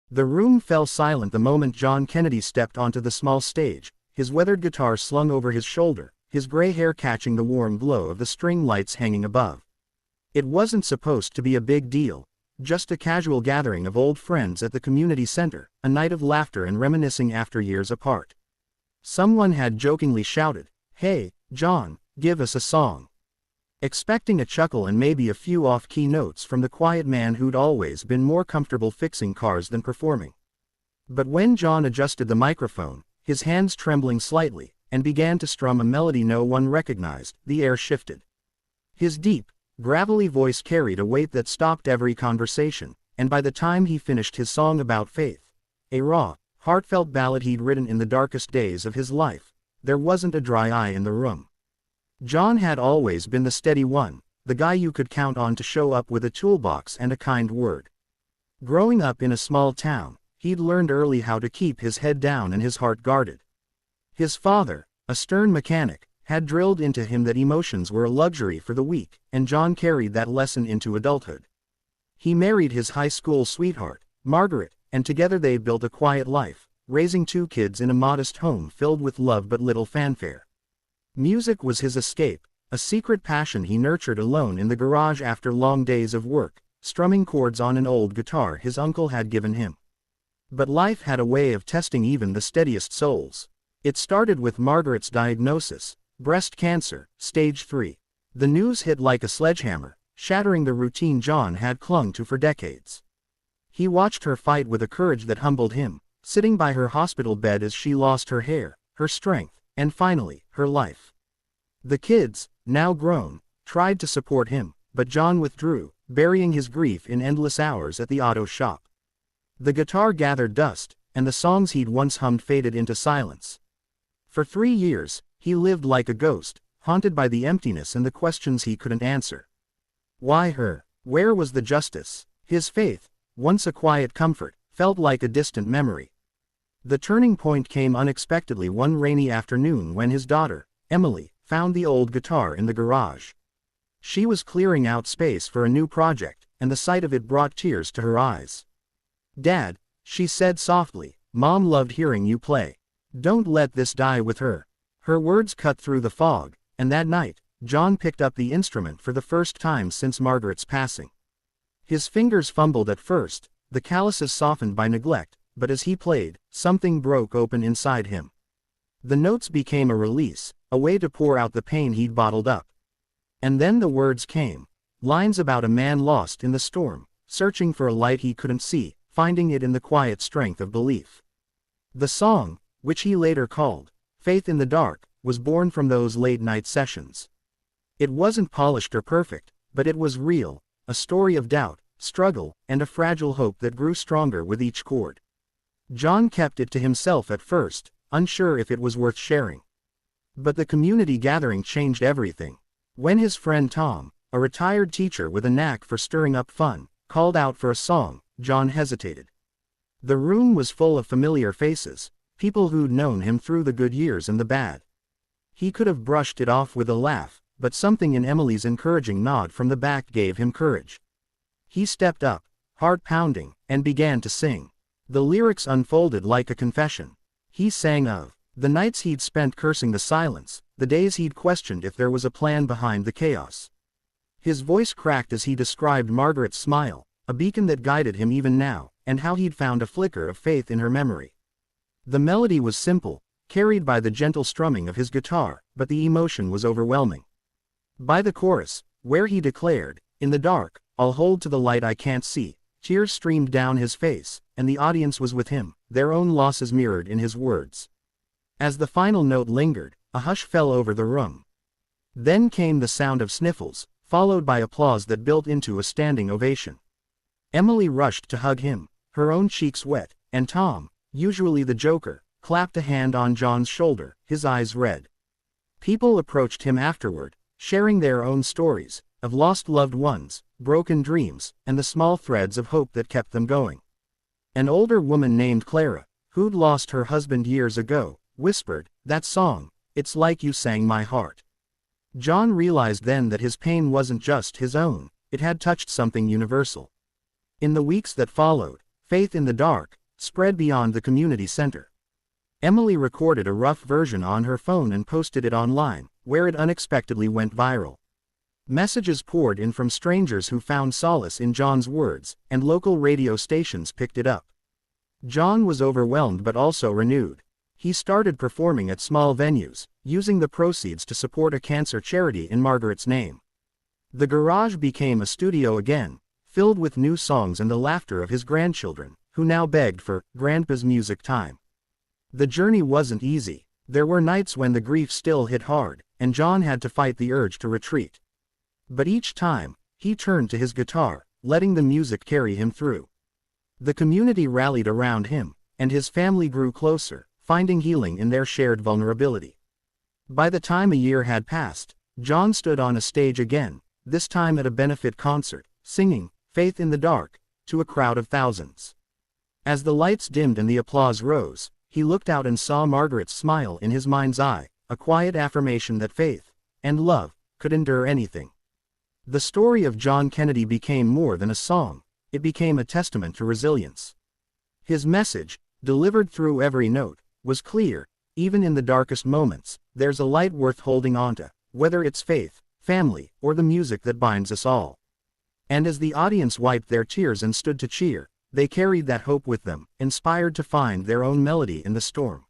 The room fell silent the moment John Kennedy stepped onto the small stage, his weathered guitar slung over his shoulder, his gray hair catching the warm glow of the string lights hanging above. It wasn't supposed to be a big deal, just a casual gathering of old friends at the community center, a night of laughter and reminiscing after years apart. Someone had jokingly shouted, "Hey, John, give us a song." Expecting a chuckle and maybe a few off-key notes from the quiet man who'd always been more comfortable fixing cars than performing. But when John adjusted the microphone, his hands trembling slightly, and began to strum a melody no one recognized, the air shifted. His deep, gravelly voice carried a weight that stopped every conversation, and by the time he finished his song about faith, a raw, heartfelt ballad he'd written in the darkest days of his life, there wasn't a dry eye in the room. John had always been the steady one, the guy you could count on to show up with a toolbox and a kind word. Growing up in a small town, he'd learned early how to keep his head down and his heart guarded. His father, a stern mechanic, had drilled into him that emotions were a luxury for the weak, and John carried that lesson into adulthood. He married his high school sweetheart, Margaret, and together they built a quiet life, raising 2 kids in a modest home filled with love but little fanfare. Music was his escape, a secret passion he nurtured alone in the garage after long days of work, strumming chords on an old guitar his uncle had given him. But life had a way of testing even the steadiest souls. It started with Margaret's diagnosis, breast cancer, stage 3. The news hit like a sledgehammer, shattering the routine John had clung to for decades. He watched her fight with a courage that humbled him, sitting by her hospital bed as she lost her hair, her strength, and finally, her life. The kids, now grown, tried to support him, but John withdrew, burying his grief in endless hours at the auto shop. The guitar gathered dust, and the songs he'd once hummed faded into silence. For 3 years, he lived like a ghost, haunted by the emptiness and the questions he couldn't answer. Why her? Where was the justice? His faith, once a quiet comfort, felt like a distant memory. The turning point came unexpectedly one rainy afternoon when his daughter, Emily, found the old guitar in the garage. She was clearing out space for a new project, and the sight of it brought tears to her eyes. "Dad," she said softly, "Mom loved hearing you play. Don't let this die with her." Her words cut through the fog, and that night, John picked up the instrument for the first time since Margaret's passing. His fingers fumbled at first, the calluses softened by neglect, but as he played, something broke open inside him. The notes became a release, a way to pour out the pain he'd bottled up. And then the words came. Lines about a man lost in the storm, searching for a light he couldn't see, finding it in the quiet strength of belief. The song, which he later called Faith in the Dark, was born from those late-night sessions. It wasn't polished or perfect, but it was real, a story of doubt, struggle, and a fragile hope that grew stronger with each chord. John kept it to himself at first, unsure if it was worth sharing. But the community gathering changed everything. When his friend Tom, a retired teacher with a knack for stirring up fun, called out for a song, John hesitated. The room was full of familiar faces, people who'd known him through the good years and the bad. He could have brushed it off with a laugh, but something in Emily's encouraging nod from the back gave him courage. He stepped up, heart pounding, and began to sing. The lyrics unfolded like a confession. He sang of the nights he'd spent cursing the silence, the days he'd questioned if there was a plan behind the chaos. His voice cracked as he described Margaret's smile, a beacon that guided him even now, and how he'd found a flicker of faith in her memory. The melody was simple, carried by the gentle strumming of his guitar, but the emotion was overwhelming. By the chorus, where he declared, "In the dark, I'll hold to the light I can't see," tears streamed down his face, and the audience was with him, their own losses mirrored in his words. As the final note lingered, a hush fell over the room. Then came the sound of sniffles, followed by applause that built into a standing ovation. Emily rushed to hug him, her own cheeks wet, and Tom, usually the joker, clapped a hand on John's shoulder, his eyes red. People approached him afterward, sharing their own stories, of lost loved ones, broken dreams, and the small threads of hope that kept them going. An older woman named Clara, who'd lost her husband years ago, whispered, "That song, it's like you sang my heart." John realized then that his pain wasn't just his own, it had touched something universal. In the weeks that followed, Faith in the Dark, spread beyond the community center. Emily recorded a rough version on her phone and posted it online, where it unexpectedly went viral. Messages poured in from strangers who found solace in John's words, and local radio stations picked it up. John was overwhelmed but also renewed. He started performing at small venues, using the proceeds to support a cancer charity in Margaret's name. The garage became a studio again, filled with new songs and the laughter of his grandchildren, who now begged for Grandpa's music time. The journey wasn't easy. There were nights when the grief still hit hard, and John had to fight the urge to retreat. But each time, he turned to his guitar, letting the music carry him through. The community rallied around him, and his family grew closer, finding healing in their shared vulnerability. By the time a year had passed, John stood on a stage again, this time at a benefit concert, singing Faith in the Dark to a crowd of thousands. As the lights dimmed and the applause rose, he looked out and saw Margaret's smile in his mind's eye, a quiet affirmation that faith and love could endure anything. The story of John Kennedy became more than a song, it became a testament to resilience. His message, delivered through every note, was clear: even in the darkest moments, there's a light worth holding onto, whether it's faith, family, or the music that binds us all. And as the audience wiped their tears and stood to cheer, they carried that hope with them, inspired to find their own melody in the storm.